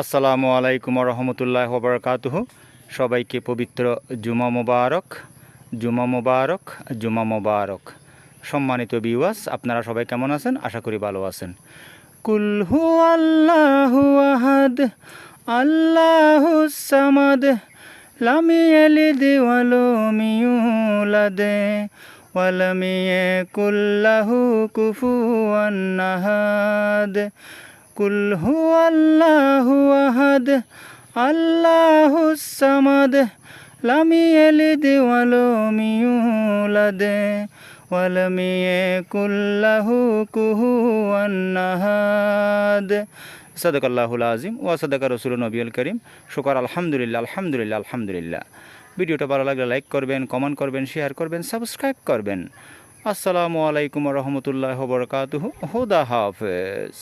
আসসালামু আলাইকুম রহমতুল্লাহ ওবরাকাতুহু। সবাইকে পবিত্র জুমা মোবারক, জুমা মোবারক, জুমা মোবারক। সম্মানিত ভিউয়ার্স, আপনারা সবাই কেমন আছেন? আশা করি ভালো আছেন। কুল হু আল্লাহু আহাদ, আল্লাহুস সামাদ, লাম ইয়ালিদ ওয়া লাম ইউলাদ ওয়া লাম ইয়াকুল লাহু কুফুয়ান আহাদ। কুল হু আল্লাহু আহাদ, আল্লাহুস সামাদ, লাম ইয়ালিদ ওয়া লাম ইউলাদ ওয়া লাম ইয়াকুল লাহু কুফুয়ান আহাদ। সাদাকাল্লাহুল আযীম ওয়া সাদাকা রাসূলুন নবিয়ুল কারীম। শুকর আলহামদুলিল্লাহ, আলহামদুলিল্লাহ, আলহামদুলিল্লাহ। ভিডিওটা ভালো লাগলে লাইক করবেন, কমেন্ট করবেন, শেয়ার করবেন, সাবস্ক্রাইব করবেন। আসসালামু আলাইকুম ওয়া রাহমাতুল্লাহি ওয়া বারাকাতুহু। খুদা হাফেজ।